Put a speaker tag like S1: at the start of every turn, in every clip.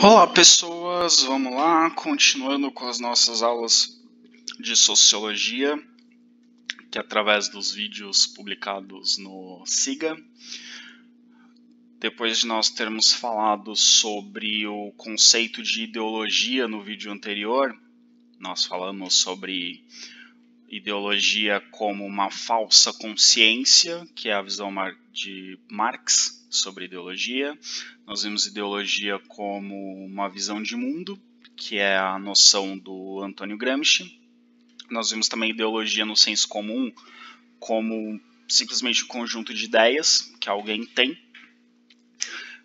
S1: Olá pessoas, vamos lá, continuando com as nossas aulas de Sociologia, que através dos vídeos publicados no Siga. Depois de nós termos falado sobre o conceito de ideologia no vídeo anterior, nós falamos sobre ideologia como uma falsa consciência, que é a visão de Marx sobre ideologia. Nós vimos ideologia como uma visão de mundo, que é a noção do Antônio Gramsci. Nós vimos também ideologia no senso comum como simplesmente um conjunto de ideias que alguém tem.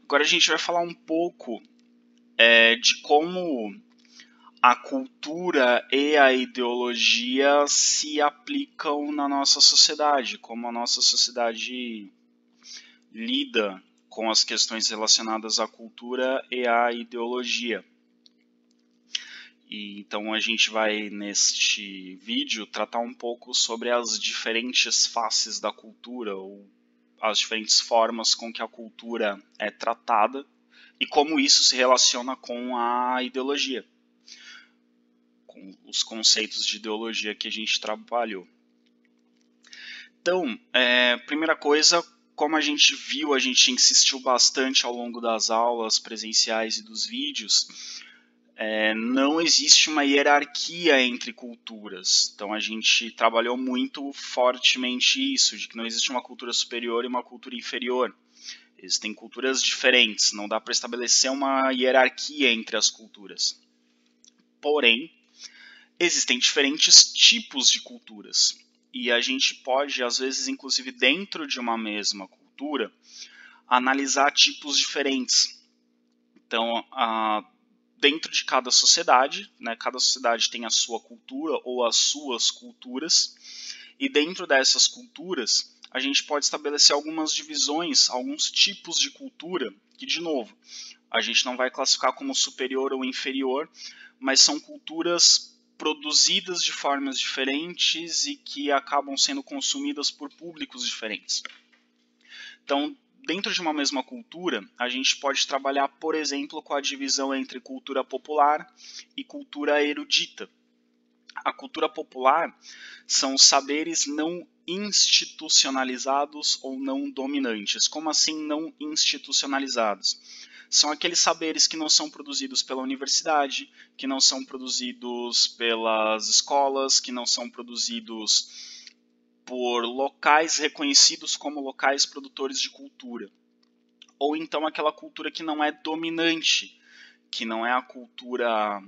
S1: Agora a gente vai falar um pouco de como a cultura e a ideologia se aplicam na nossa sociedade, como a nossa sociedade lida com as questões relacionadas à cultura e à ideologia. Então a gente vai, neste vídeo, tratar um pouco sobre as diferentes faces da cultura, ou as diferentes formas com que a cultura é tratada e como isso se relaciona com a ideologia, com os conceitos de ideologia que a gente trabalhou. Então, primeira coisa, como a gente viu, a gente insistiu bastante ao longo das aulas presenciais e dos vídeos, não existe uma hierarquia entre culturas. Então a gente trabalhou muito fortemente isso, de que não existe uma cultura superior e uma cultura inferior. Existem culturas diferentes, não dá para estabelecer uma hierarquia entre as culturas. Porém, existem diferentes tipos de culturas. E a gente pode, às vezes, inclusive dentro de uma mesma cultura, analisar tipos diferentes. Então, dentro de cada sociedade tem a sua cultura ou as suas culturas, e dentro dessas culturas a gente pode estabelecer algumas divisões, alguns tipos de cultura, que, de novo, a gente não vai classificar como superior ou inferior, mas são culturas produzidas de formas diferentes e que acabam sendo consumidas por públicos diferentes. Então, dentro de uma mesma cultura, a gente pode trabalhar, por exemplo, com a divisão entre cultura popular e cultura erudita. A cultura popular são os saberes não institucionalizados ou não dominantes. Como assim não institucionalizados? São aqueles saberes que não são produzidos pela universidade, que não são produzidos pelas escolas, que não são produzidos por locais reconhecidos como locais produtores de cultura. Ou então aquela cultura que não é dominante, que não é a cultura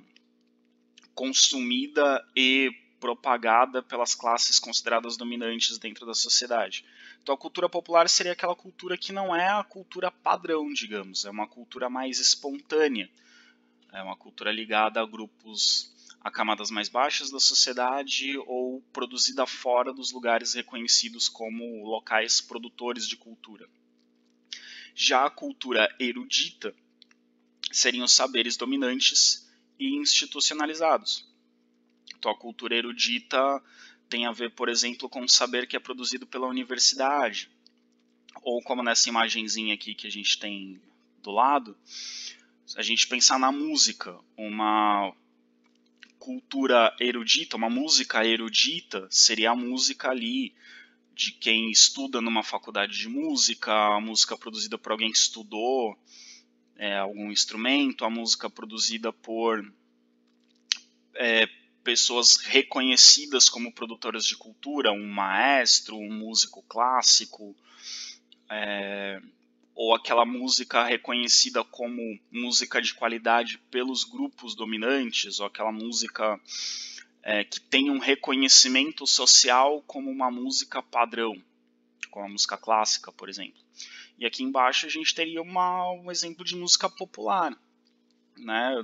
S1: consumida e propagada pelas classes consideradas dominantes dentro da sociedade. Então a cultura popular seria aquela cultura que não é a cultura padrão, digamos, é uma cultura mais espontânea, é uma cultura ligada a grupos, a camadas mais baixas da sociedade ou produzida fora dos lugares reconhecidos como locais produtores de cultura. Já a cultura erudita seriam os saberes dominantes e institucionalizados. Então a cultura erudita tem a ver, por exemplo, com o saber que é produzido pela universidade, ou como nessa imagenzinha aqui que a gente tem do lado, a gente pensar na música, uma cultura erudita, uma música erudita seria a música ali de quem estuda numa faculdade de música, a música produzida por alguém que estudou algum instrumento, a música produzida por pessoas reconhecidas como produtoras de cultura, um maestro, um músico clássico, ou aquela música reconhecida como música de qualidade pelos grupos dominantes, ou aquela música que tem um reconhecimento social como uma música padrão, como a música clássica, por exemplo. E aqui embaixo a gente teria um exemplo de música popular, né,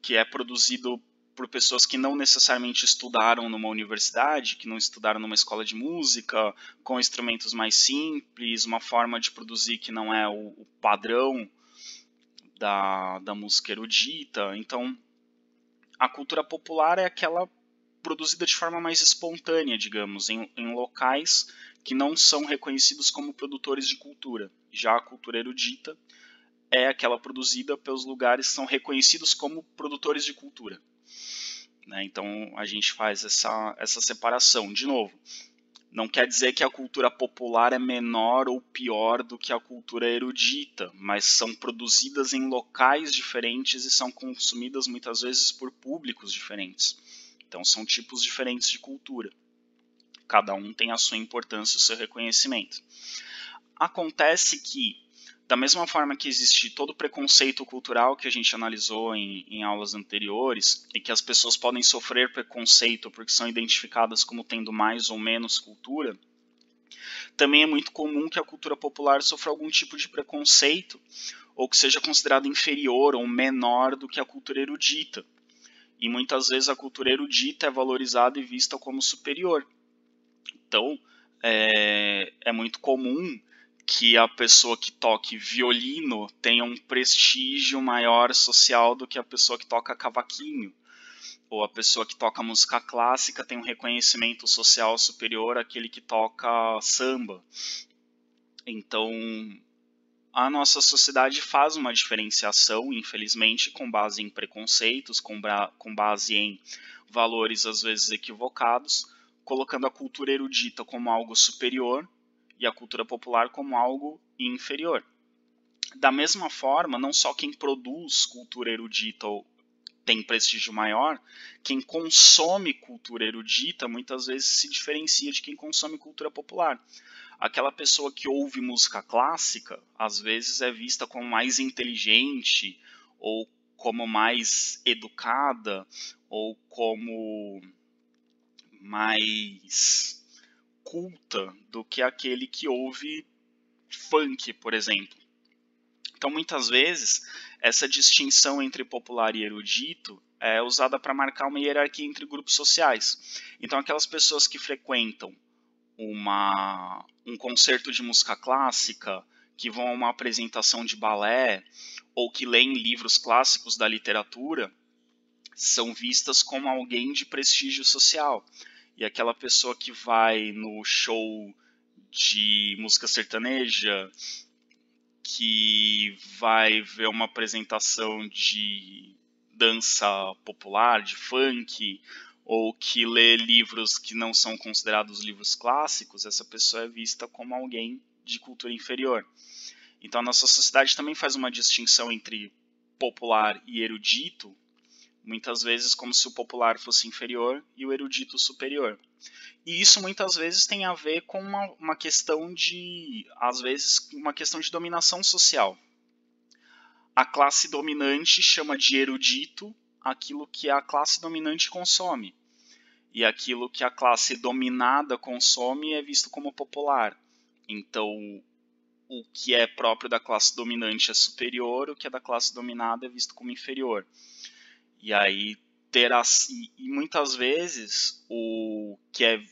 S1: que é produzido por pessoas que não necessariamente estudaram numa universidade, que não estudaram numa escola de música, com instrumentos mais simples, uma forma de produzir que não é o padrão da música erudita. Então, a cultura popular é aquela produzida de forma mais espontânea, digamos, em locais que não são reconhecidos como produtores de cultura. Já a cultura erudita é aquela produzida pelos lugares que são reconhecidos como produtores de cultura. Né? Então a gente faz essa separação. De novo, não quer dizer que a cultura popular é menor ou pior do que a cultura erudita, mas são produzidas em locais diferentes e são consumidas muitas vezes por públicos diferentes. Então são tipos diferentes de cultura. Cada um tem a sua importância e o seu reconhecimento. Acontece que, da mesma forma que existe todo o preconceito cultural que a gente analisou em aulas anteriores, e que as pessoas podem sofrer preconceito porque são identificadas como tendo mais ou menos cultura, também é muito comum que a cultura popular sofra algum tipo de preconceito, ou que seja considerada inferior ou menor do que a cultura erudita. E muitas vezes a cultura erudita é valorizada e vista como superior. Então, é muito comum que a pessoa que toque violino tenha um prestígio maior social do que a pessoa que toca cavaquinho. Ou a pessoa que toca música clássica tem um reconhecimento social superior àquele que toca samba. Então, a nossa sociedade faz uma diferenciação, infelizmente, com base em preconceitos, com base em valores às vezes equivocados, colocando a cultura erudita como algo superior e a cultura popular como algo inferior. Da mesma forma, não só quem produz cultura erudita tem prestígio maior, quem consome cultura erudita muitas vezes se diferencia de quem consome cultura popular. Aquela pessoa que ouve música clássica, às vezes é vista como mais inteligente, ou como mais educada, ou como mais culta do que aquele que ouve funk, por exemplo. Então, muitas vezes, essa distinção entre popular e erudito é usada para marcar uma hierarquia entre grupos sociais. Então, aquelas pessoas que frequentam um concerto de música clássica, que vão a uma apresentação de balé, ou que leem livros clássicos da literatura, são vistas como alguém de prestígio social. E aquela pessoa que vai no show de música sertaneja, que vai ver uma apresentação de dança popular, de funk, ou que lê livros que não são considerados livros clássicos, essa pessoa é vista como alguém de cultura inferior. Então a nossa sociedade também faz uma distinção entre popular e erudito, muitas vezes como se o popular fosse inferior e o erudito superior. E isso muitas vezes tem a ver com uma questão de, às vezes, uma questão de dominação social. A classe dominante chama de erudito aquilo que a classe dominante consome. E aquilo que a classe dominada consome é visto como popular. Então, o que é próprio da classe dominante é superior, o que é da classe dominada é visto como inferior. E aí e muitas vezes o que é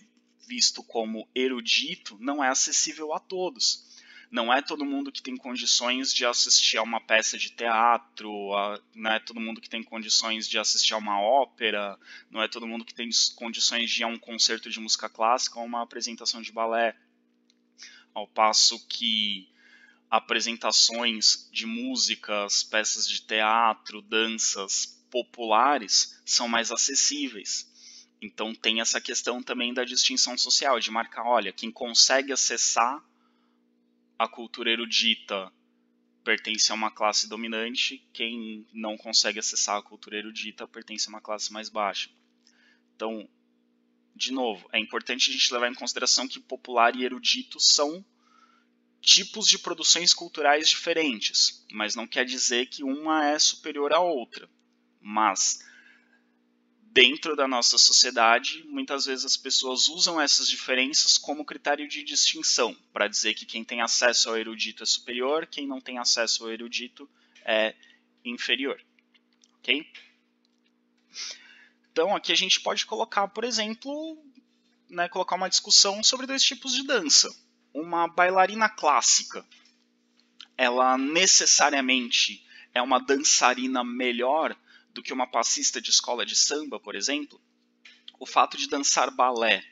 S1: visto como erudito não é acessível a todos. Não é todo mundo que tem condições de assistir a uma peça de teatro, não é todo mundo que tem condições de assistir a uma ópera, não é todo mundo que tem condições de ir a um concerto de música clássica ou uma apresentação de balé. Ao passo que apresentações de músicas, peças de teatro, danças populares são mais acessíveis. Então tem essa questão também da distinção social, de marcar, olha, quem consegue acessar a cultura erudita pertence a uma classe dominante, quem não consegue acessar a cultura erudita pertence a uma classe mais baixa. Então, de novo, é importante a gente levar em consideração que popular e erudito são tipos de produções culturais diferentes, mas não quer dizer que uma é superior à outra. Mas, dentro da nossa sociedade, muitas vezes as pessoas usam essas diferenças como critério de distinção, para dizer que quem tem acesso ao erudito é superior, quem não tem acesso ao erudito é inferior. Ok? Então, aqui a gente pode colocar, por exemplo, colocar uma discussão sobre dois tipos de dança. Uma bailarina clássica, ela necessariamente é uma dançarina melhor do que uma passista de escola de samba, por exemplo? O fato de dançar balé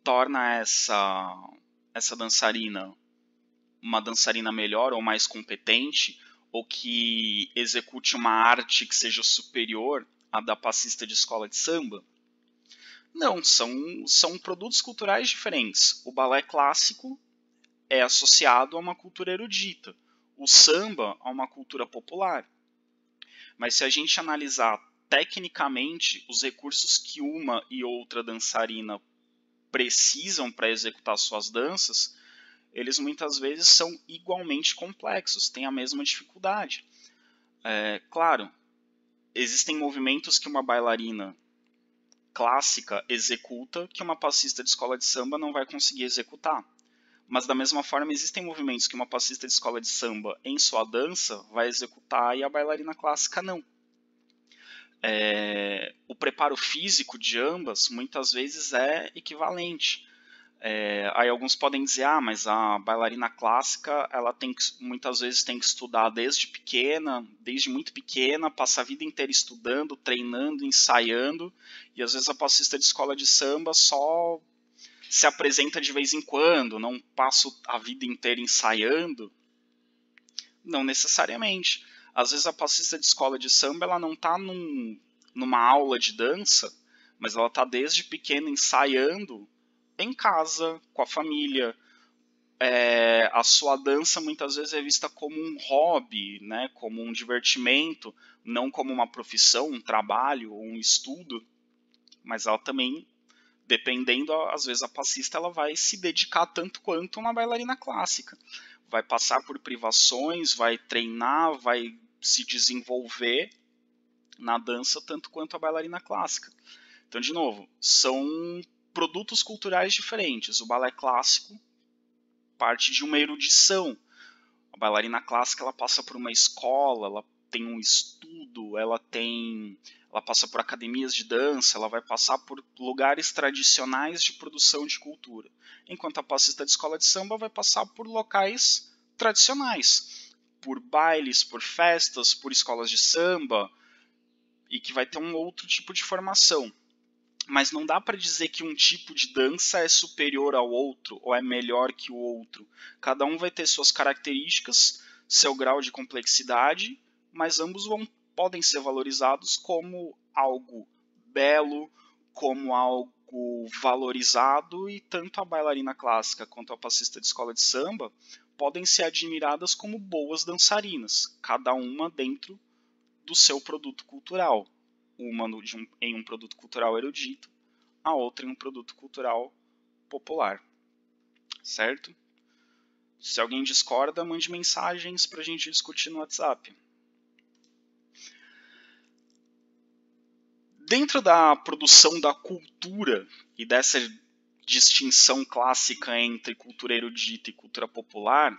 S1: torna essa dançarina uma dançarina melhor ou mais competente, ou que execute uma arte que seja superior à da passista de escola de samba? Não, são produtos culturais diferentes. O balé clássico é associado a uma cultura erudita, o samba a uma cultura popular. Mas se a gente analisar tecnicamente os recursos que uma e outra dançarina precisam para executar suas danças, eles muitas vezes são igualmente complexos, têm a mesma dificuldade. Claro, existem movimentos que uma bailarina clássica executa que uma passista de escola de samba não vai conseguir executar. Mas da mesma forma existem movimentos que uma passista de escola de samba em sua dança vai executar e a bailarina clássica não. O preparo físico de ambas muitas vezes é equivalente. Aí alguns podem dizer, mas a bailarina clássica ela muitas vezes tem que estudar desde muito pequena, passa a vida inteira estudando, treinando, ensaiando, e às vezes a passista de escola de samba só se apresenta de vez em quando, não passa a vida inteira ensaiando. Não necessariamente. Às vezes a passista de escola de samba ela não está numa aula de dança, mas ela está desde pequena ensaiando em casa, com a família. A sua dança muitas vezes é vista como um hobby, né, como um divertimento, não como uma profissão, um trabalho ou um estudo, mas ela também, dependendo, às vezes a passista ela vai se dedicar tanto quanto uma bailarina clássica. Vai passar por privações, vai treinar, vai se desenvolver na dança tanto quanto a bailarina clássica. Então, de novo, são produtos culturais diferentes. O balé clássico parte de uma erudição. A bailarina clássica ela passa por uma escola, ela tem um estudo, ela passa por academias de dança, ela vai passar por lugares tradicionais de produção de cultura. Enquanto a passista de escola de samba vai passar por locais tradicionais, por bailes, por festas, por escolas de samba, e que vai ter um outro tipo de formação. Mas não dá para dizer que um tipo de dança é superior ao outro ou é melhor que o outro. Cada um vai ter suas características, seu grau de complexidade, mas ambos podem ser valorizados como algo belo, como algo valorizado, e tanto a bailarina clássica quanto a passista de escola de samba podem ser admiradas como boas dançarinas, cada uma dentro do seu produto cultural. Uma em um produto cultural erudito, a outra em um produto cultural popular. Certo? Se alguém discorda, mande mensagens para a gente discutir no WhatsApp. Dentro da produção da cultura e dessa distinção clássica entre cultura erudita e cultura popular,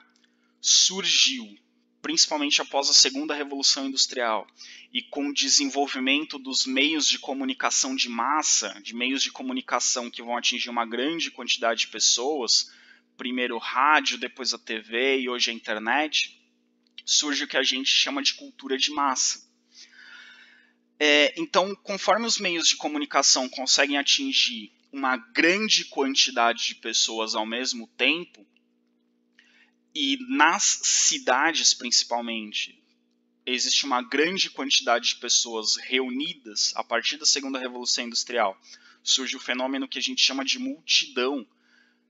S1: surgiu, principalmente após a Segunda Revolução Industrial e com o desenvolvimento dos meios de comunicação de massa, de meios de comunicação que vão atingir uma grande quantidade de pessoas, primeiro o rádio, depois a TV e hoje a internet, surge o que a gente chama de cultura de massa. Então, conforme os meios de comunicação conseguem atingir uma grande quantidade de pessoas ao mesmo tempo, e nas cidades, principalmente, existe uma grande quantidade de pessoas reunidas a partir da Segunda Revolução Industrial. Surge o fenômeno que a gente chama de multidão.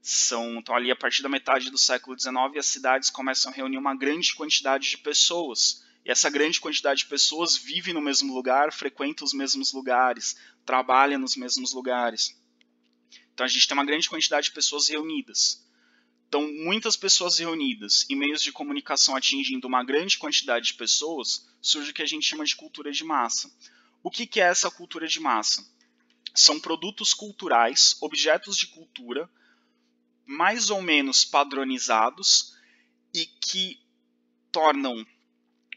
S1: Então, ali, a partir da metade do século XIX, as cidades começam a reunir uma grande quantidade de pessoas. E essa grande quantidade de pessoas vive no mesmo lugar, frequenta os mesmos lugares, trabalha nos mesmos lugares. Então, a gente tem uma grande quantidade de pessoas reunidas. Então, muitas pessoas reunidas e meios de comunicação atingindo uma grande quantidade de pessoas, surge o que a gente chama de cultura de massa. O que é essa cultura de massa? São produtos culturais, objetos de cultura, mais ou menos padronizados e que tornam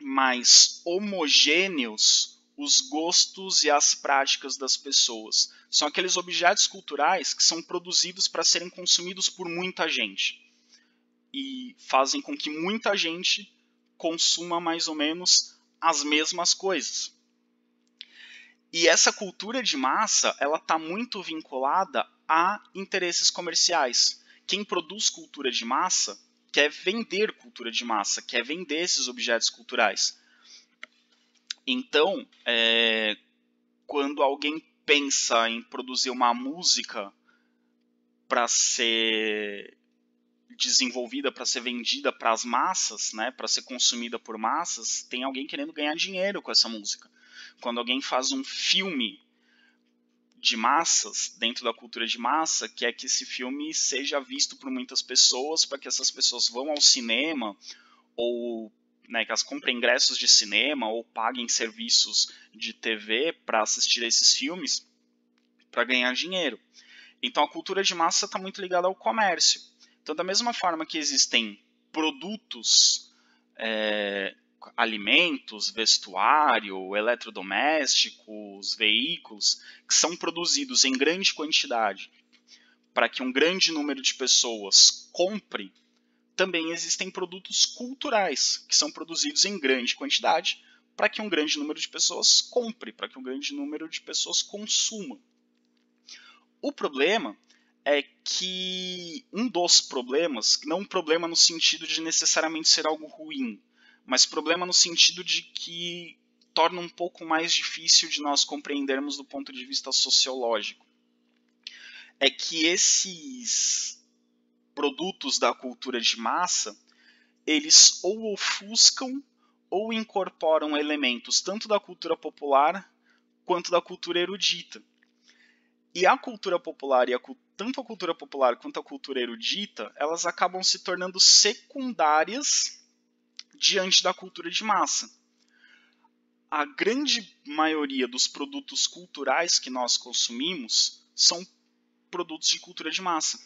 S1: mais homogêneos os gostos e as práticas das pessoas. São aqueles objetos culturais que são produzidos para serem consumidos por muita gente e fazem com que muita gente consuma mais ou menos as mesmas coisas. E essa cultura de massa, ela está muito vinculada a interesses comerciais. Quem produz cultura de massa quer vender cultura de massa, quer vender esses objetos culturais. Então, quando alguém pensa em produzir uma música para ser desenvolvida, para ser vendida para as massas, né, para ser consumida por massas, tem alguém querendo ganhar dinheiro com essa música. Quando alguém faz um filme de massas, dentro da cultura de massa, quer que esse filme seja visto por muitas pessoas, para que essas pessoas vão ao cinema, ou né, que elas comprem ingressos de cinema, ou paguem serviços de TV para assistir a esses filmes, para ganhar dinheiro. Então a cultura de massa está muito ligada ao comércio. Então, da mesma forma que existem produtos, alimentos, vestuário, eletrodomésticos, veículos, que são produzidos em grande quantidade para que um grande número de pessoas compre, também existem produtos culturais que são produzidos em grande quantidade para que um grande número de pessoas compre, para que um grande número de pessoas consuma. O problema é que um dos problemas, não um problema no sentido de necessariamente ser algo ruim, mas problema no sentido de que torna um pouco mais difícil de nós compreendermos do ponto de vista sociológico, é que esses produtos da cultura de massa, eles ou ofuscam ou incorporam elementos tanto da cultura popular quanto da cultura erudita. E a cultura popular, tanto a cultura popular quanto a cultura erudita, elas acabam se tornando secundárias diante da cultura de massa. A grande maioria dos produtos culturais que nós consumimos são produtos de cultura de massa.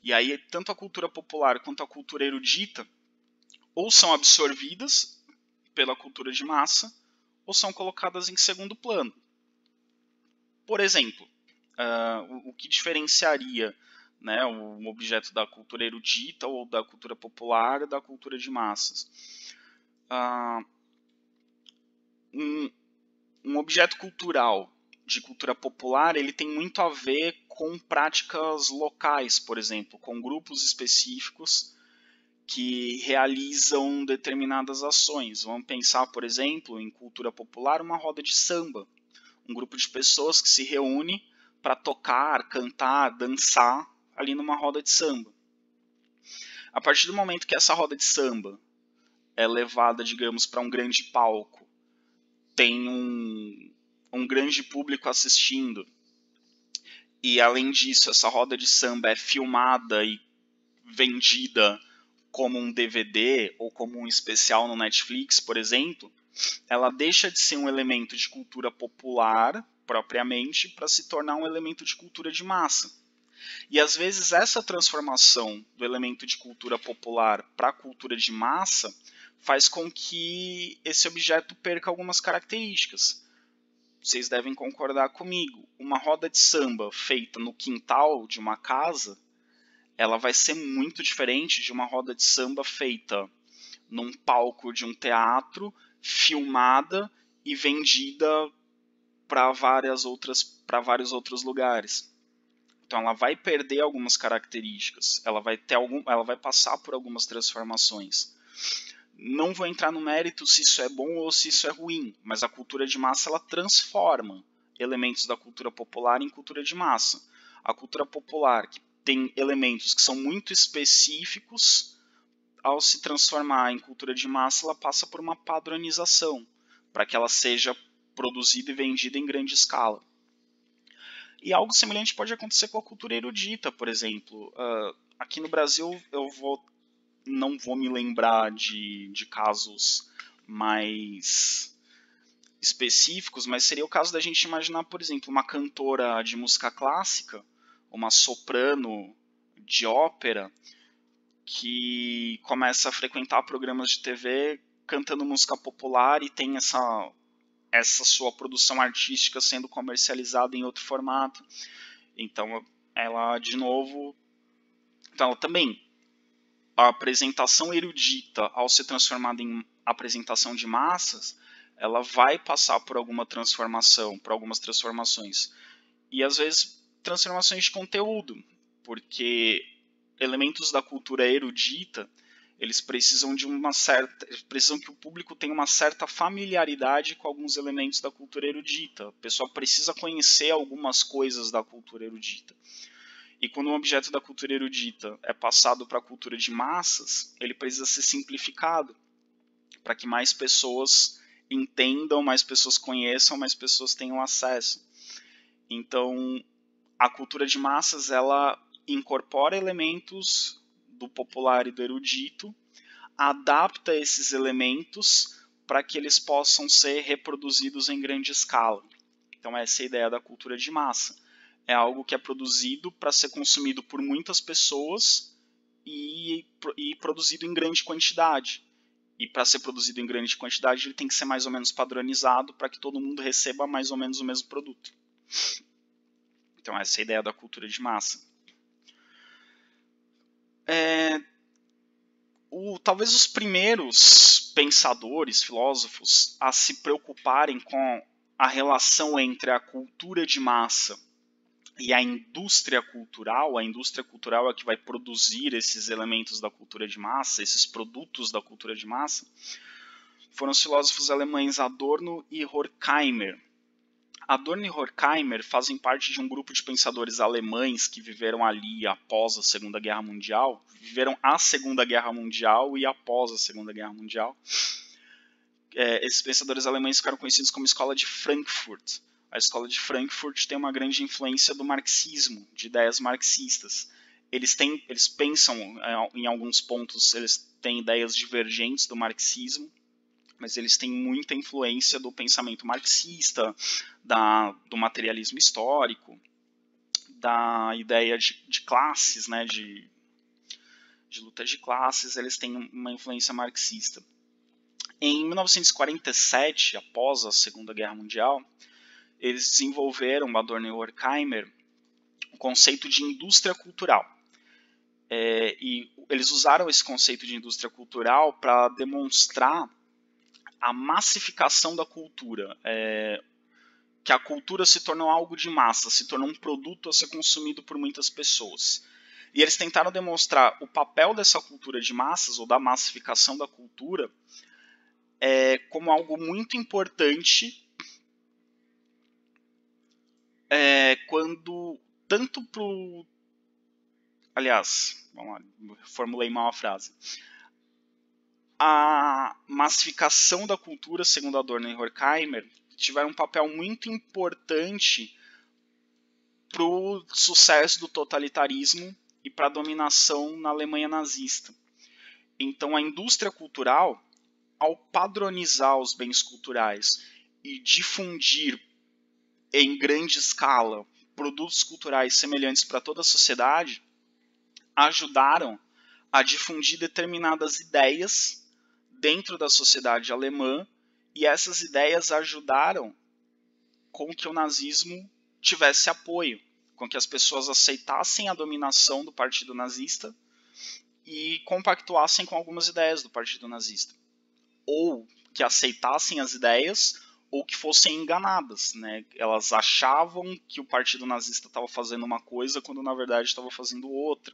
S1: E aí, tanto a cultura popular quanto a cultura erudita ou são absorvidas pela cultura de massa ou são colocadas em segundo plano. Por exemplo, o que diferenciaria, né, um objeto da cultura erudita ou da cultura popular da cultura de massas? Um objeto cultural de cultura popular, ele tem muito a ver com práticas locais, por exemplo, com grupos específicos que realizam determinadas ações. Vamos pensar, por exemplo, em cultura popular, uma roda de samba. Um grupo de pessoas que se reúne para tocar, cantar, dançar ali numa roda de samba. A partir do momento que essa roda de samba é levada, digamos, para um grande palco, tem um grande público assistindo, e além disso essa roda de samba é filmada e vendida como um DVD ou como um especial no Netflix, por exemplo, ela deixa de ser um elemento de cultura popular propriamente para se tornar um elemento de cultura de massa. E às vezes essa transformação do elemento de cultura popular para a cultura de massa faz com que esse objeto perca algumas características. Vocês devem concordar comigo. Uma roda de samba feita no quintal de uma casa, ela vai ser muito diferente de uma roda de samba feita num palco de um teatro, filmada e vendida para vários outros lugares. Então ela vai perder algumas características, ela vai passar por algumas transformações. Não vou entrar no mérito se isso é bom ou se isso é ruim, mas a cultura de massa ela transforma elementos da cultura popular em cultura de massa. A cultura popular, que tem elementos que são muito específicos, ao se transformar em cultura de massa, ela passa por uma padronização, para que ela seja produzida e vendida em grande escala. E algo semelhante pode acontecer com a cultura erudita, por exemplo. Aqui no Brasil, não vou me lembrar de casos mais específicos, mas seria o caso da gente imaginar, por exemplo, uma cantora de música clássica, uma soprano de ópera, que começa a frequentar programas de TV cantando música popular e tem essa sua produção artística sendo comercializada em outro formato. Então, ela, de novo... Então, ela também... A apresentação erudita, ao ser transformada em apresentação de massas, ela vai passar por alguma transformação, por algumas transformações. E, às vezes, transformações de conteúdo, porque elementos da cultura erudita, eles precisam precisam que o público tenha uma certa familiaridade com alguns elementos da cultura erudita. A pessoa precisa conhecer algumas coisas da cultura erudita. E quando um objeto da cultura erudita é passado para a cultura de massas, ele precisa ser simplificado para que mais pessoas entendam, mais pessoas conheçam, mais pessoas tenham acesso. Então, a cultura de massas, ela incorpora elementos do popular e do erudito, adapta esses elementos para que eles possam ser reproduzidos em grande escala. Então essa é a ideia da cultura de massa. É algo que é produzido para ser consumido por muitas pessoas e produzido em grande quantidade. E para ser produzido em grande quantidade, ele tem que ser mais ou menos padronizado para que todo mundo receba mais ou menos o mesmo produto. Então essa é a ideia da cultura de massa. Talvez os primeiros pensadores, filósofos, a se preocuparem com a relação entre a cultura de massa e a indústria cultural é a que vai produzir esses elementos da cultura de massa, esses produtos da cultura de massa, foram os filósofos alemães Adorno e Horkheimer. Adorno e Horkheimer fazem parte de um grupo de pensadores alemães que viveram ali após a Segunda Guerra Mundial, viveram a Segunda Guerra Mundial e após a Segunda Guerra Mundial. Esses pensadores alemães ficaram conhecidos como Escola de Frankfurt. A Escola de Frankfurt tem uma grande influência do marxismo, de ideias marxistas. Eles pensam, em alguns pontos, eles têm ideias divergentes do marxismo, mas eles têm muita influência do pensamento marxista, do materialismo histórico, da ideia de classes, né, de luta de classes, eles têm uma influência marxista. Em 1947, após a Segunda Guerra Mundial, eles desenvolveram, Adorno e Horkheimer, o conceito de indústria cultural. E eles usaram esse conceito de indústria cultural para demonstrar a massificação da cultura, que a cultura se tornou algo de massa, se tornou um produto a ser consumido por muitas pessoas. E eles tentaram demonstrar o papel dessa cultura de massas, ou da massificação da cultura, como algo muito importante, quando, tanto pro... Aliás, vamos lá, formulei mal a frase. A massificação da cultura, segundo Adorno e Horkheimer, tiveram um papel muito importante para o sucesso do totalitarismo e para a dominação na Alemanha nazista. Então a indústria cultural, ao padronizar os bens culturais e difundir em grande escala produtos culturais semelhantes para toda a sociedade, ajudaram a difundir determinadas ideias dentro da sociedade alemã, e essas ideias ajudaram com que o nazismo tivesse apoio, com que as pessoas aceitassem a dominação do partido nazista e compactuassem com algumas ideias do partido nazista. Ou que aceitassem as ideias, ou que fossem enganadas, né? Elas achavam que o partido nazista estava fazendo uma coisa, quando na verdade estava fazendo outra,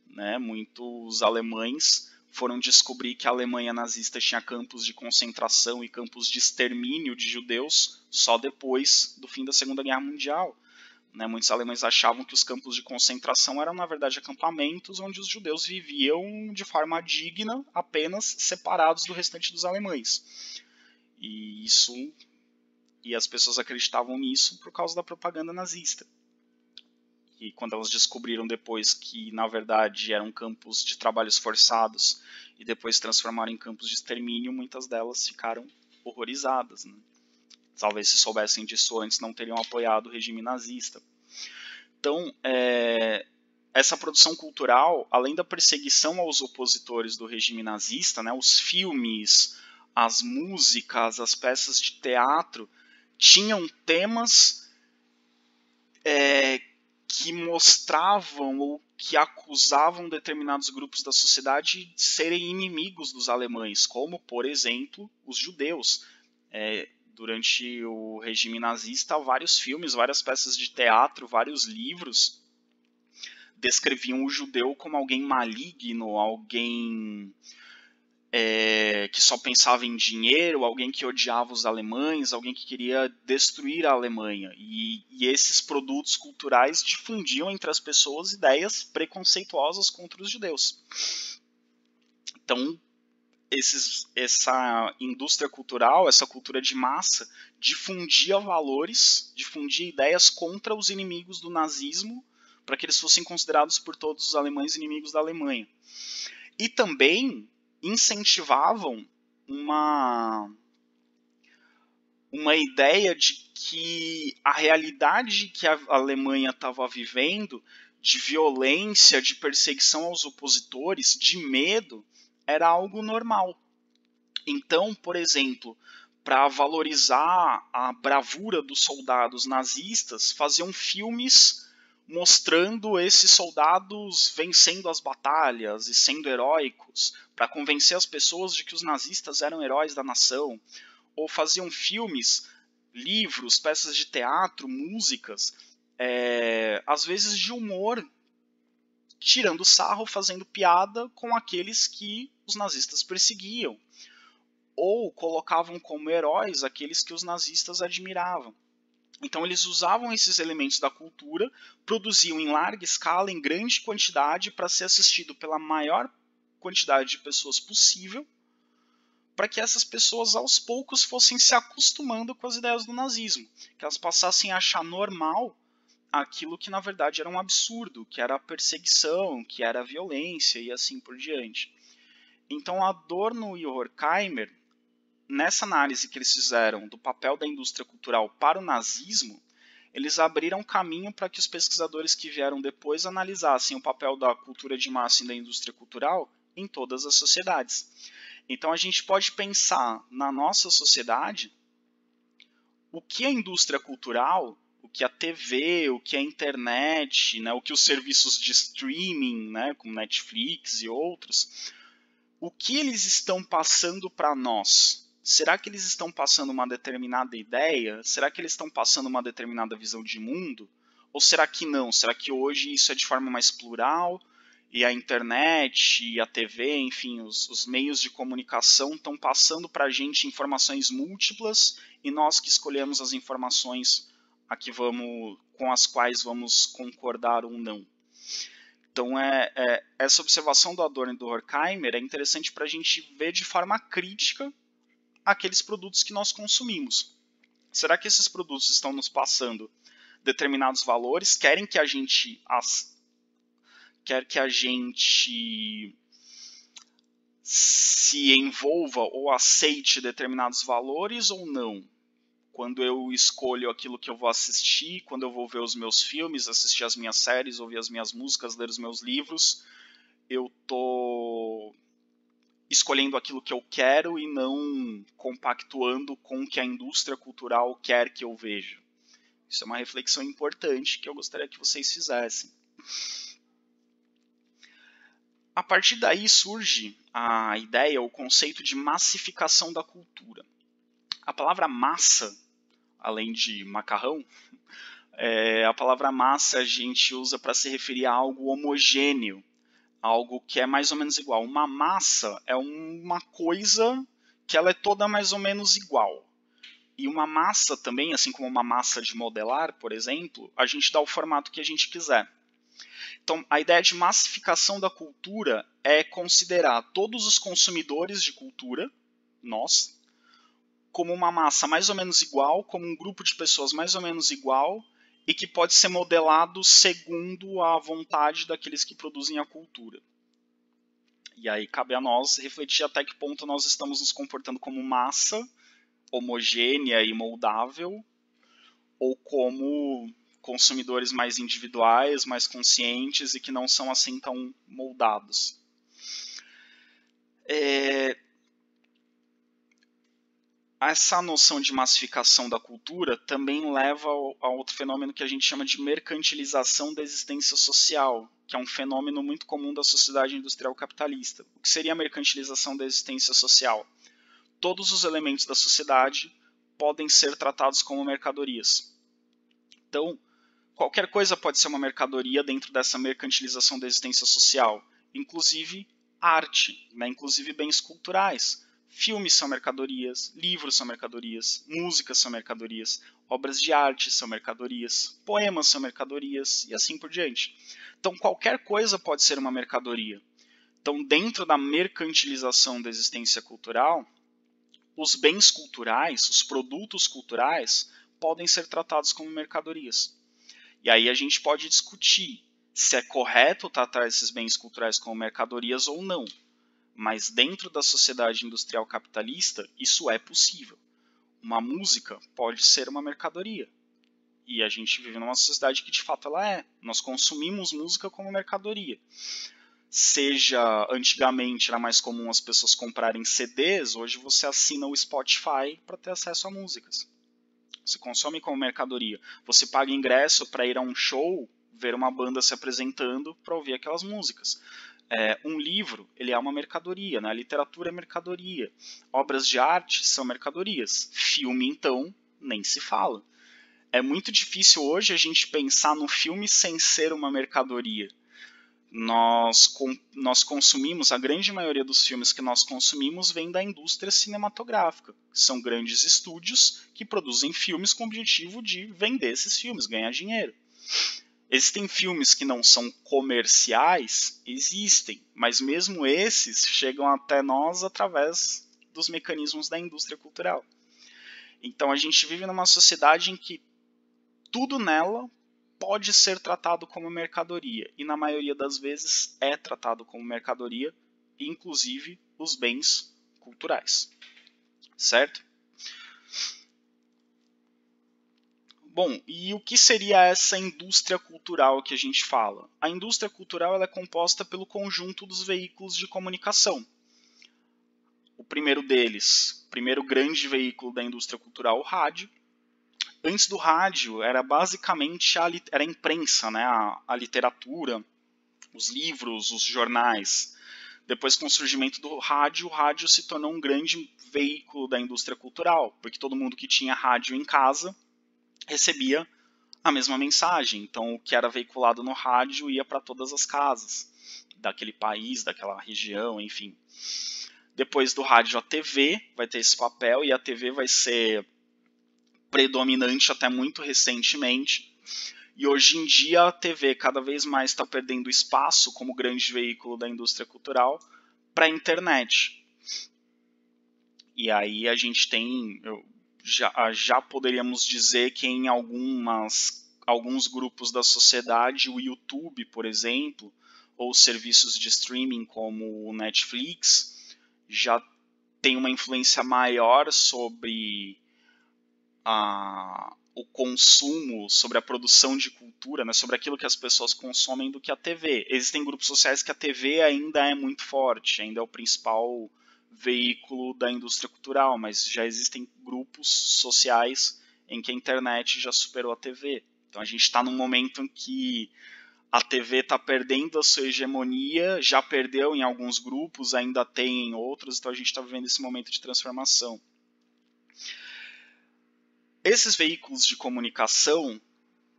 S1: né? Muitos alemães foram descobrir que a Alemanha nazista tinha campos de concentração e campos de extermínio de judeus só depois do fim da Segunda Guerra Mundial. Né? Muitos alemães achavam que os campos de concentração eram, na verdade, acampamentos onde os judeus viviam de forma digna, apenas separados do restante dos alemães. E as pessoas acreditavam nisso por causa da propaganda nazista. E quando elas descobriram depois que, na verdade, eram campos de trabalhos forçados e depois se transformaram em campos de extermínio, muitas delas ficaram horrorizadas. Né? Talvez se soubessem disso antes, não teriam apoiado o regime nazista. Então, essa produção cultural, além da perseguição aos opositores do regime nazista, né, os filmes, as músicas, as peças de teatro, tinham temas que mostravam ou que acusavam determinados grupos da sociedade de serem inimigos dos alemães, como, por exemplo, os judeus. Durante o regime nazista, vários filmes, várias peças de teatro, vários livros descreviam o judeu como alguém maligno, alguém que só pensava em dinheiro, alguém que odiava os alemães, alguém que queria destruir a Alemanha. E esses produtos culturais difundiam entre as pessoas ideias preconceituosas contra os judeus. Então, essa indústria cultural, essa cultura de massa, difundia valores, difundia ideias contra os inimigos do nazismo, para que eles fossem considerados por todos os alemães inimigos da Alemanha. E também incentivavam uma ideia de que a realidade que a Alemanha estava vivendo, de violência, de perseguição aos opositores, de medo, era algo normal. Então, por exemplo, para valorizar a bravura dos soldados nazistas, faziam filmes mostrando esses soldados vencendo as batalhas e sendo heróicos, para convencer as pessoas de que os nazistas eram heróis da nação. Ou faziam filmes, livros, peças de teatro, músicas, às vezes de humor, tirando sarro, fazendo piada com aqueles que os nazistas perseguiam. Ou colocavam como heróis aqueles que os nazistas admiravam. Então eles usavam esses elementos da cultura, produziam em larga escala, em grande quantidade, para ser assistido pela maior quantidade de pessoas possível, para que essas pessoas aos poucos fossem se acostumando com as ideias do nazismo, que elas passassem a achar normal aquilo que na verdade era um absurdo, que era a perseguição, que era a violência e assim por diante. Então Adorno e Horkheimer, nessa análise que eles fizeram do papel da indústria cultural para o nazismo, eles abriram caminho para que os pesquisadores que vieram depois analisassem o papel da cultura de massa e da indústria cultural em todas as sociedades. Então a gente pode pensar na nossa sociedade o que a indústria cultural, o que a TV, o que a internet, né, o que os serviços de streaming, né, como Netflix e outros, o que eles estão passando para nós? Será que eles estão passando uma determinada ideia? Será que eles estão passando uma determinada visão de mundo? Ou será que não? Será que hoje isso é de forma mais plural e a internet e a TV, enfim, os meios de comunicação estão passando para a gente informações múltiplas e nós que escolhemos as informações com as quais vamos concordar ou não? Então, essa observação do Adorno e do Horkheimer é interessante para a gente ver de forma crítica aqueles produtos que nós consumimos. Será que esses produtos estão nos passando determinados valores? Quer que a gente se envolva ou aceite determinados valores ou não? Quando eu escolho aquilo que eu vou assistir, quando eu vou ver os meus filmes, assistir as minhas séries, ouvir as minhas músicas, ler os meus livros, eu estou escolhendo aquilo que eu quero e não compactuando com o que a indústria cultural quer que eu veja. Isso é uma reflexão importante que eu gostaria que vocês fizessem. A partir daí surge a ideia, o conceito de massificação da cultura. A palavra massa, além de macarrão, a palavra massa a gente usa para se referir a algo homogêneo, algo que é mais ou menos igual. Uma massa é uma coisa que ela é toda mais ou menos igual. E uma massa também, assim como uma massa de modelar, por exemplo, a gente dá o formato que a gente quiser. Então, a ideia de massificação da cultura é considerar todos os consumidores de cultura, nós, como uma massa mais ou menos igual, como um grupo de pessoas mais ou menos igual, e que pode ser modelado segundo a vontade daqueles que produzem a cultura. E aí cabe a nós refletir até que ponto nós estamos nos comportando como massa homogênea e moldável, ou como consumidores mais individuais, mais conscientes e que não são assim tão moldados. Essa noção de massificação da cultura também leva a outro fenômeno que a gente chama de mercantilização da existência social, que é um fenômeno muito comum da sociedade industrial capitalista. O que seria a mercantilização da existência social? Todos os elementos da sociedade podem ser tratados como mercadorias. Então, qualquer coisa pode ser uma mercadoria dentro dessa mercantilização da existência social, inclusive arte, né? Inclusive bens culturais. Filmes são mercadorias, livros são mercadorias, músicas são mercadorias, obras de arte são mercadorias, poemas são mercadorias e assim por diante. Então qualquer coisa pode ser uma mercadoria. Então dentro da mercantilização da existência cultural, os bens culturais, os produtos culturais, podem ser tratados como mercadorias. E aí a gente pode discutir se é correto tratar esses bens culturais como mercadorias ou não. Mas dentro da sociedade industrial capitalista, isso é possível. Uma música pode ser uma mercadoria. E a gente vive numa sociedade que de fato ela é. Nós consumimos música como mercadoria. Seja antigamente era mais comum as pessoas comprarem CDs, hoje você assina o Spotify para ter acesso a músicas. Você consome como mercadoria. Você paga ingresso para ir a um show, ver uma banda se apresentando para ouvir aquelas músicas. Um livro, ele é uma mercadoria, né? A literatura é mercadoria. Obras de arte são mercadorias. Filme, então, nem se fala. É muito difícil hoje a gente pensar no filme sem ser uma mercadoria. Nós consumimos, a grande maioria dos filmes que nós consumimos vem da indústria cinematográfica. São grandes estúdios que produzem filmes com o objetivo de vender esses filmes, ganhar dinheiro. Existem filmes que não são comerciais? Existem, mas mesmo esses chegam até nós através dos mecanismos da indústria cultural. Então a gente vive numa sociedade em que tudo nela pode ser tratado como mercadoria, e na maioria das vezes é tratado como mercadoria, inclusive os bens culturais. Certo? Bom, e o que seria essa indústria cultural que a gente fala? A indústria cultural ela é composta pelo conjunto dos veículos de comunicação. O primeiro deles, o primeiro grande veículo da indústria cultural, o rádio. Antes do rádio, era basicamente era a imprensa, né? A literatura, os livros, os jornais. Depois, com o surgimento do rádio, o rádio se tornou um grande veículo da indústria cultural, porque todo mundo que tinha rádio em casa recebia a mesma mensagem. Então, o que era veiculado no rádio ia para todas as casas daquele país, daquela região, enfim. Depois do rádio, a TV vai ter esse papel, e a TV vai ser predominante até muito recentemente. E hoje em dia a TV cada vez mais está perdendo espaço como grande veículo da indústria cultural para a internet. E aí a gente tem... Já poderíamos dizer que em alguns grupos da sociedade, o YouTube, por exemplo, ou serviços de streaming como o Netflix, já tem uma influência maior sobre o consumo, sobre a produção de cultura, né, sobre aquilo que as pessoas consomem, do que a TV. Existem grupos sociais que a TV ainda é muito forte, ainda é o principal veículo da indústria cultural, mas já existem grupos sociais em que a internet já superou a TV. Então a gente está num momento em que a TV está perdendo a sua hegemonia, já perdeu em alguns grupos, ainda tem em outros, então a gente está vivendo esse momento de transformação. Esses veículos de comunicação,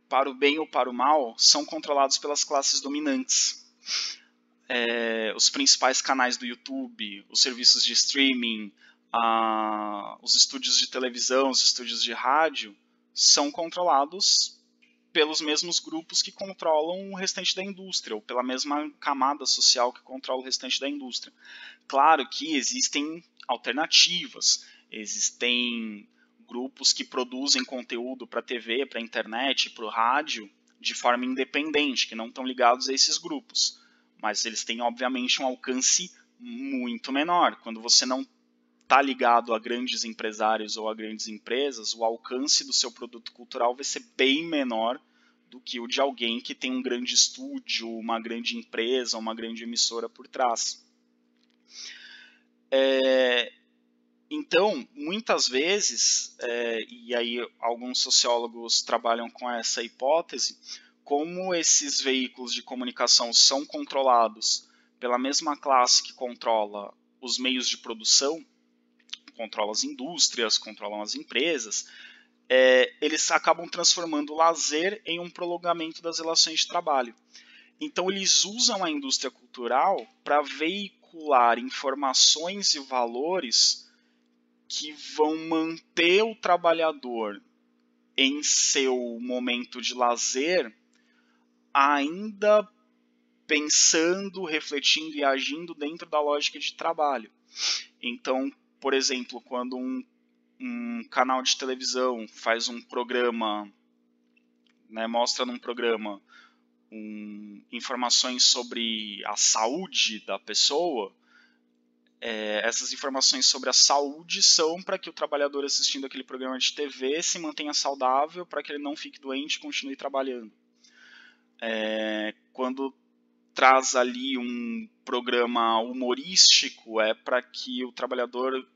S1: para o bem ou para o mal, são controlados pelas classes dominantes. Os principais canais do YouTube, os serviços de streaming, os estúdios de televisão, os estúdios de rádio, são controlados pelos mesmos grupos que controlam o restante da indústria, ou pela mesma camada social que controla o restante da indústria. Claro que existem alternativas, existem grupos que produzem conteúdo para a TV, para a internet, para o rádio, de forma independente, que não estão ligados a esses grupos. Mas eles têm, obviamente, um alcance muito menor. Quando você não está ligado a grandes empresários ou a grandes empresas, o alcance do seu produto cultural vai ser bem menor do que o de alguém que tem um grande estúdio, uma grande empresa, uma grande emissora por trás. Então, muitas vezes, e aí alguns sociólogos trabalham com essa hipótese, como esses veículos de comunicação são controlados pela mesma classe que controla os meios de produção, controla as indústrias, controlam as empresas, eles acabam transformando o lazer em um prolongamento das relações de trabalho. Então eles usam a indústria cultural para veicular informações e valores que vão manter o trabalhador em seu momento de lazer ainda pensando, refletindo e agindo dentro da lógica de trabalho. Então, por exemplo, quando um canal de televisão faz um programa, né, mostra num programa informações sobre a saúde da pessoa, essas informações sobre a saúde são para que o trabalhador assistindo aquele programa de TV se mantenha saudável, para que ele não fique doente e continue trabalhando. Quando traz ali um programa humorístico, é para que o trabalhador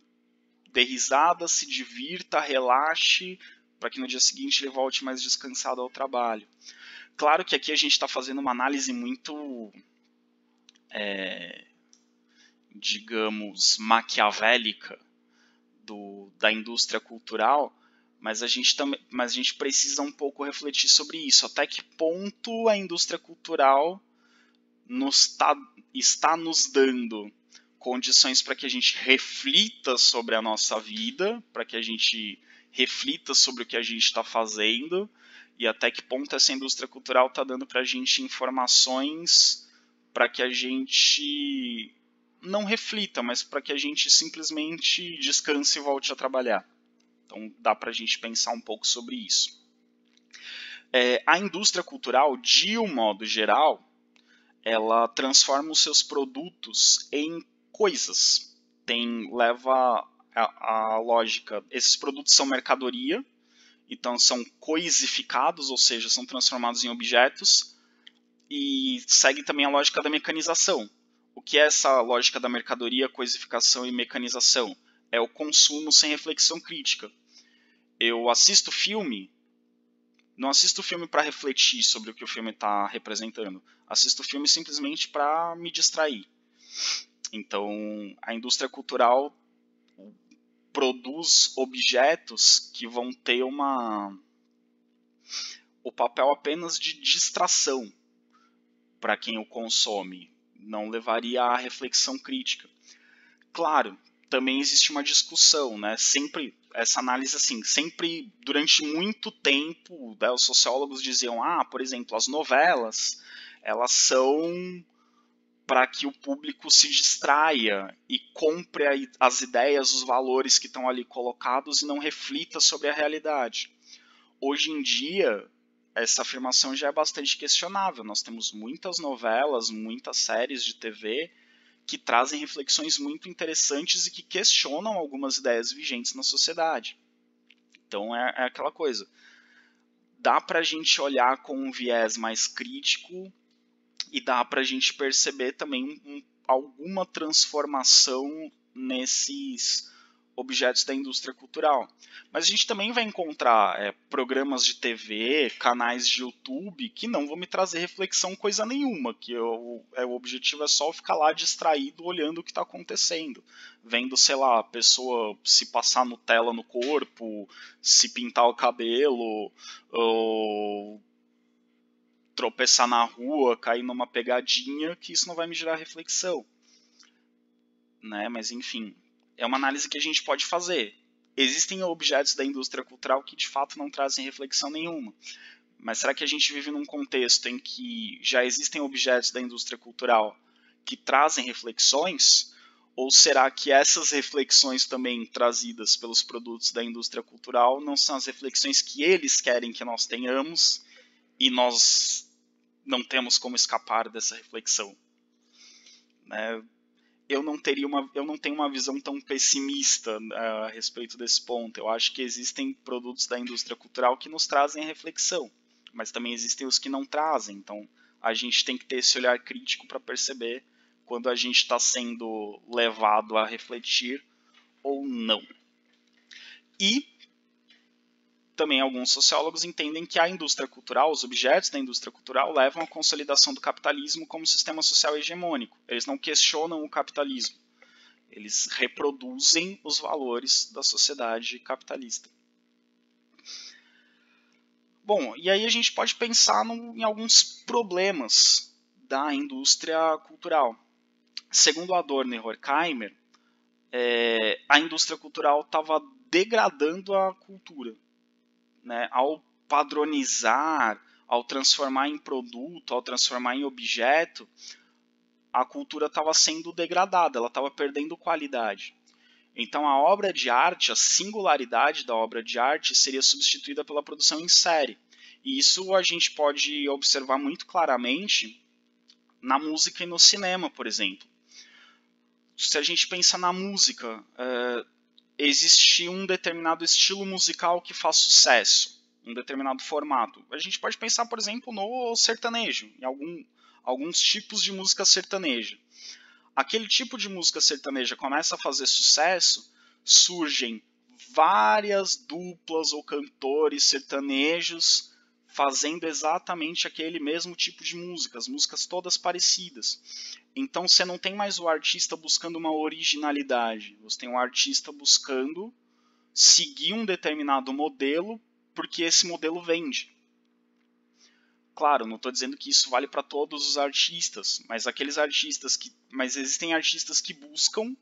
S1: dê risada, se divirta, relaxe, para que no dia seguinte ele volte mais descansado ao trabalho. Claro que aqui a gente está fazendo uma análise muito, digamos, maquiavélica da indústria cultural, mas a gente precisa um pouco refletir sobre isso. Até que ponto a indústria cultural está nos dando condições para que a gente reflita sobre a nossa vida, para que a gente reflita sobre o que a gente está fazendo, e até que ponto essa indústria cultural está dando para a gente informações para que a gente não reflita, mas para que a gente simplesmente descanse e volte a trabalhar. Então dá para a gente pensar um pouco sobre isso. A indústria cultural, de um modo geral, ela transforma os seus produtos em coisas. Leva a lógica, esses produtos são mercadoria, então são coisificados, ou seja, são transformados em objetos, e segue também a lógica da mecanização. O que é essa lógica da mercadoria, coisificação e mecanização? É o consumo sem reflexão crítica. Eu assisto filme, não assisto o filme para refletir sobre o que o filme está representando. Assisto o filme simplesmente para me distrair. Então, a indústria cultural produz objetos que vão ter o papel apenas de distração para quem o consome. Não levaria à reflexão crítica. Claro, também existe uma discussão, né? Sempre essa análise assim, sempre durante muito tempo, né, os sociólogos diziam, por exemplo, as novelas, elas são para que o público se distraia e compre as ideias, os valores que estão ali colocados e não reflita sobre a realidade. Hoje em dia, essa afirmação já é bastante questionável. Nós temos muitas novelas, muitas séries de TV que trazem reflexões muito interessantes e que questionam algumas ideias vigentes na sociedade. Então é aquela coisa. Dá para a gente olhar com um viés mais crítico e dá para a gente perceber também alguma transformação nesses objetos da indústria cultural. Mas a gente também vai encontrar programas de TV, canais de YouTube que não vão me trazer reflexão coisa nenhuma, que o objetivo é só ficar lá distraído olhando o que está acontecendo, vendo, sei lá, a pessoa se passar Nutella no corpo, se pintar o cabelo, ou tropeçar na rua, cair numa pegadinha, que isso não vai me gerar reflexão. Né? Mas enfim, é uma análise que a gente pode fazer. Existem objetos da indústria cultural que de fato não trazem reflexão nenhuma. Mas será que a gente vive num contexto em que já existem objetos da indústria cultural que trazem reflexões? Ou será que essas reflexões também trazidas pelos produtos da indústria cultural não são as reflexões que eles querem que nós tenhamos e nós não temos como escapar dessa reflexão? Né? Eu não tenho uma visão tão pessimista a respeito desse ponto. Eu acho que existem produtos da indústria cultural que nos trazem a reflexão, mas também existem os que não trazem. Então, a gente tem que ter esse olhar crítico para perceber quando a gente está sendo levado a refletir ou não. E também alguns sociólogos entendem que a indústria cultural, os objetos da indústria cultural, levam à consolidação do capitalismo como sistema social hegemônico. Eles não questionam o capitalismo. Eles reproduzem os valores da sociedade capitalista. Bom, e aí a gente pode pensar em alguns problemas da indústria cultural. Segundo Adorno e Horkheimer, a indústria cultural estava degradando a cultura, né? Ao padronizar, ao transformar em produto, ao transformar em objeto, a cultura estava sendo degradada, ela estava perdendo qualidade. Então a obra de arte, a singularidade da obra de arte seria substituída pela produção em série. E isso a gente pode observar muito claramente na música e no cinema, por exemplo. Se a gente pensa na música, existe um determinado estilo musical que faz sucesso, um determinado formato. A gente pode pensar, por exemplo, no sertanejo, em alguns tipos de música sertaneja. Aquele tipo de música sertaneja começa a fazer sucesso, surgem várias duplas ou cantores sertanejos fazendo exatamente aquele mesmo tipo de música, as músicas todas parecidas. Então você não tem mais o artista buscando uma originalidade, você tem um artista buscando seguir um determinado modelo porque esse modelo vende. Claro, não estou dizendo que isso vale para todos os artistas, mas existem artistas que buscam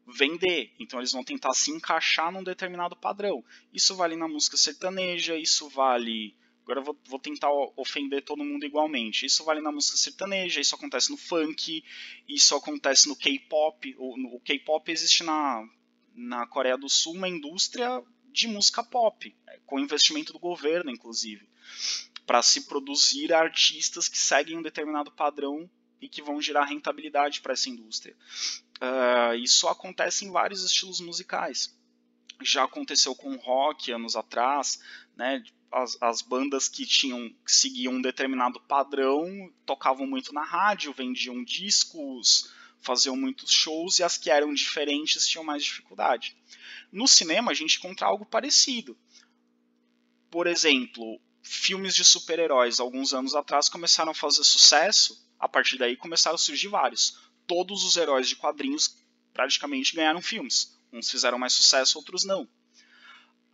S1: vender, então eles vão tentar se encaixar num determinado padrão. Isso vale na música sertaneja, isso vale. Agora eu vou tentar ofender todo mundo igualmente. Isso vale na música sertaneja, isso acontece no funk, isso acontece no K-pop. O K-pop existe na Coreia do Sul uma indústria de música pop, com investimento do governo, inclusive, para se produzir artistas que seguem um determinado padrão e que vão gerar rentabilidade para essa indústria. Isso acontece em vários estilos musicais. Já aconteceu com rock anos atrás, né? As bandas que seguiam um determinado padrão tocavam muito na rádio, vendiam discos, faziam muitos shows, e as que eram diferentes tinham mais dificuldade. No cinema a gente encontra algo parecido. Por exemplo, filmes de super-heróis, alguns anos atrás, começaram a fazer sucesso, a partir daí começaram a surgir vários. Todos os heróis de quadrinhos praticamente ganharam filmes. Uns fizeram mais sucesso, outros não.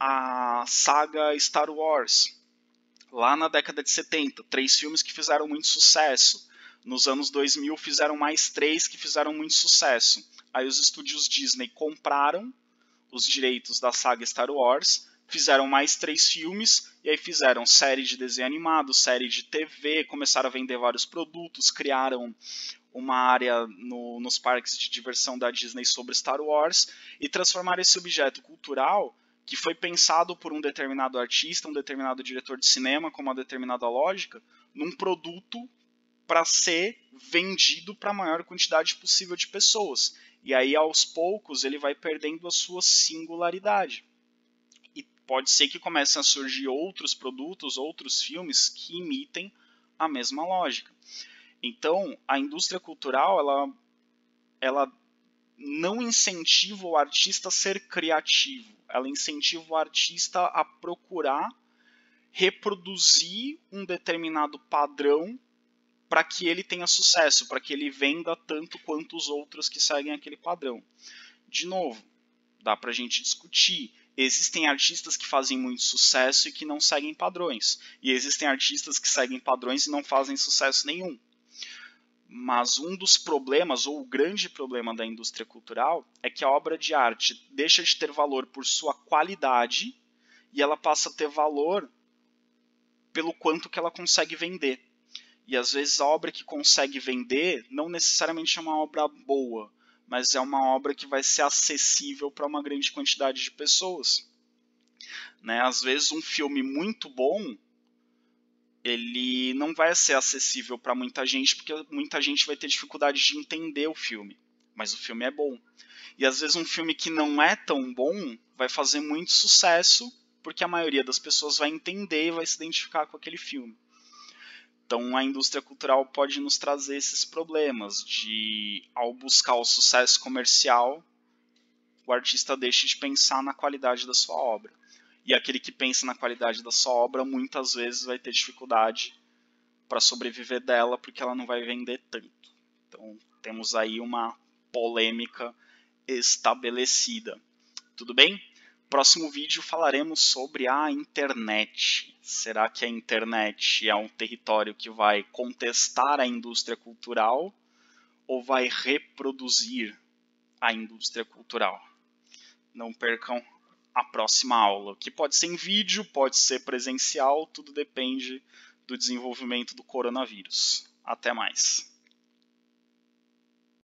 S1: A saga Star Wars, lá na década de 70, 3 filmes que fizeram muito sucesso. Nos anos 2000 fizeram mais 3 que fizeram muito sucesso. Aí os estúdios Disney compraram os direitos da saga Star Wars, fizeram mais 3 filmes, e aí fizeram série de desenho animado, série de TV, começaram a vender vários produtos, criaram uma área nos parques de diversão da Disney sobre Star Wars, e transformaram esse objeto cultural, que foi pensado por um determinado artista, um determinado diretor de cinema, com uma determinada lógica, num produto para ser vendido para a maior quantidade possível de pessoas. E aí, aos poucos, ele vai perdendo a sua singularidade. E pode ser que comecem a surgir outros produtos, outros filmes que imitem a mesma lógica. Então, a indústria cultural, ela não incentiva o artista a ser criativo. Ela incentiva o artista a procurar reproduzir um determinado padrão para que ele tenha sucesso, para que ele venda tanto quanto os outros que seguem aquele padrão. De novo, dá para a gente discutir. Existem artistas que fazem muito sucesso e que não seguem padrões. E existem artistas que seguem padrões e não fazem sucesso nenhum. Mas um dos problemas, ou o grande problema da indústria cultural, é que a obra de arte deixa de ter valor por sua qualidade e ela passa a ter valor pelo quanto que ela consegue vender. E às vezes a obra que consegue vender não necessariamente é uma obra boa, mas é uma obra que vai ser acessível para uma grande quantidade de pessoas. Né? Às vezes um filme muito bom, ele não vai ser acessível para muita gente, porque muita gente vai ter dificuldade de entender o filme, mas o filme é bom. E às vezes um filme que não é tão bom vai fazer muito sucesso, porque a maioria das pessoas vai entender e vai se identificar com aquele filme. Então a indústria cultural pode nos trazer esses problemas de, ao buscar o sucesso comercial, o artista deixa de pensar na qualidade da sua obra. E aquele que pensa na qualidade da sua obra muitas vezes vai ter dificuldade para sobreviver dela porque ela não vai vender tanto. Então temos aí uma polêmica estabelecida. Tudo bem? Próximo vídeo falaremos sobre a internet. Será que a internet é um território que vai contestar a indústria cultural ou vai reproduzir a indústria cultural? Não percam a próxima aula, que pode ser em vídeo, pode ser presencial, tudo depende do desenvolvimento do coronavírus. Até mais!